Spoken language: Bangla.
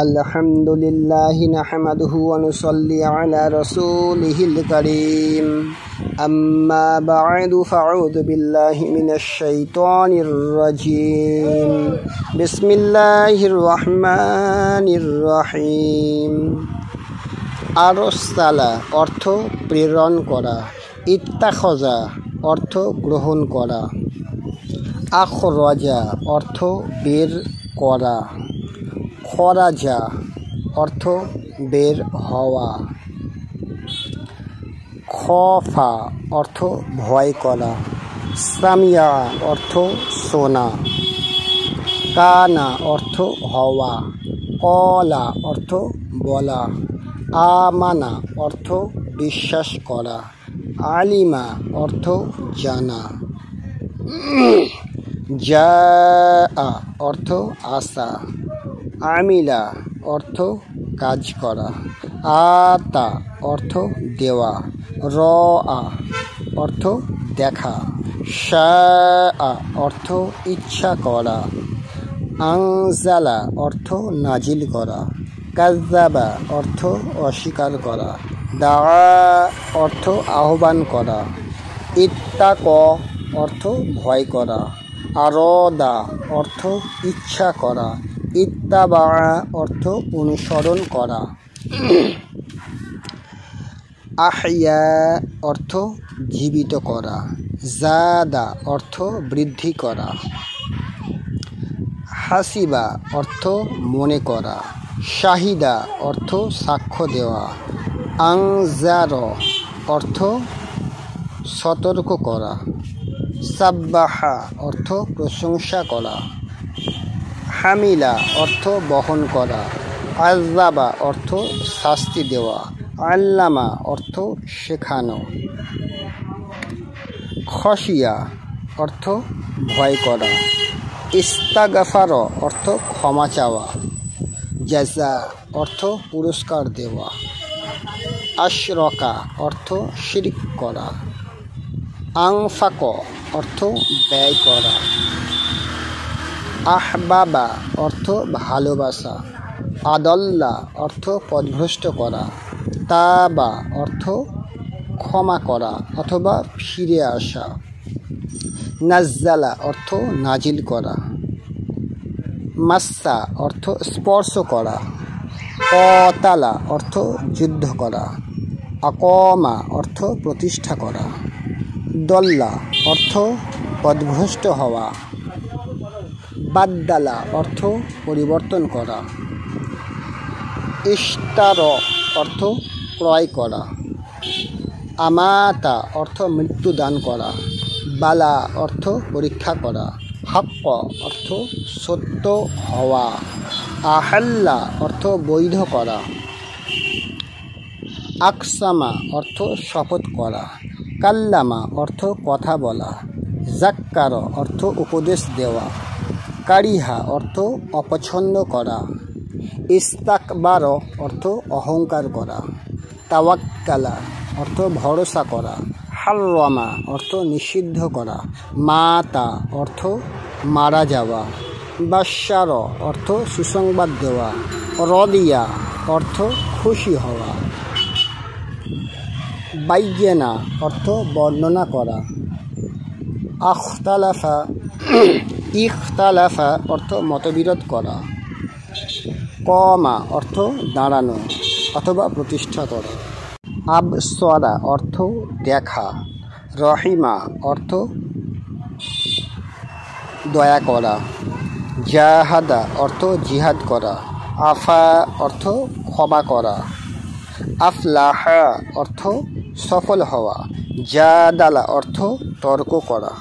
আলহামদুলিল্লাহি নাহমাদুহু ওয়া নুসাল্লি আলা রাসূলিহিল কারীম আম্মা বা'দু ফাআউযু বিল্লাহি মিনাশ শাইতানির রাজীম বিসমিল্লাহির রহমানির রহিম। আরসালা অর্থ প্রেরণ করা, ইত্তাখাযা অর্থ গ্রহণ করা, আখরাজা অর্থ বের করা, খরাজা অর্থ বের হওয়া, খফা অর্থ ভয় করা, সামিয়া অর্থ শোনা, কানা অর্থ হওয়া, কলা অর্থ বলা, আমানা অর্থ বিশ্বাস করা, আলিমা অর্থ জানা, জাআ অর্থ আসা, আমিলা অর্থ কাজ করা, আতা অর্থ দেওয়া, রআ অর্থ দেখা, শাআ অর্থ ইচ্ছা করা, আনজালা অর্থ নাজিল করা, কাযযাবা অর্থ অস্বীকার করা, দাআ অর্থ আহ্বান করা, ইত্তাক অর্থ ভয় করা, আরাদা অর্থ ইচ্ছা করা, ইত্তাবা অর্থ অনুসরণ করা, আহইয়া অর্থ জীবিত করা, জাদা অর্থ বৃদ্ধি করা, হাসিবা অর্থ মনে করা, শাহিদা অর্থ সাক্ষ্য দেওয়া, আনজার অর্থ সতর্ক করা, সাব্বাহা অর্থ প্রশংসা করা, হামিলা অর্থ বহন করা, আযাবা অর্থ শাস্তি দেওয়া, আল্লামা অর্থ শেখানো, খশিয়া অর্থ ভয় করা, ইস্তাগফার অর্থ ক্ষমা চাওয়া, জাযা অর্থ পুরস্কার দেওয়া, আশরাকা অর্থ শিরক করা, আনফাক অর্থ ব্যয় করা, আহবাবা অর্থ ভালোবাসা, আদাল্লা অর্থ পথভ্রষ্ট করা, তাবা অর্থ ক্ষমা করা অথবা ফিরে আসা, নাজ্জালা অর্থ নাজিল করা, মাসসা অর্থ স্পর্শ করা, কতালা অর্থ যুদ্ধ করা, আকমা অর্থ প্রতিষ্ঠা করা, দল্লা অর্থ পথভ্রষ্ট হওয়া, বাদ্দালা অর্থ পরিবর্তন করা, ইশতার অর্থ ক্রয় করা, আমাতা অর্থ মৃত্যু দান করা, বালা অর্থ পরীক্ষা করা, হাক্ক অর্থ সত্য হওয়া, আহাল্লা অর্থ বৈধ করা, আকসামা অর্থ শপথ করা, কাল্লামা অর্থ কথা বলা, জাক্কার অর্থ উপদেশ দেওয়া, কারিহা অর্থ অপছন্দ করা, ইস্তাকবার অর্থ অহংকার করা, তাওয়াক্কালা অর্থ ভরসা করা, হাররামা অর্থ নিষিদ্ধ করা, মাতা অর্থ মারা যাওয়া, বাশশার অর্থ সুসংবাদ দেওয়া, রদিয়া অর্থ খুশি হওয়া, বাইয়্যানা অর্থ বর্ণনা করা, আখতালাফা ইখতালাফা অর্থ মতবিরোধ করা, কমা অর্থ দাঁড়ানো অথবা প্রতিষ্ঠা করা, আবসরা অর্থ দেখা, রহিমা অর্থ দয়া করা, জাহাদা অর্থ জিহাদ করা, আফা অর্থ ক্ষমা করা, আফলাহা অর্থ সফল হওয়া, জাদালা অর্থ তর্ক করা।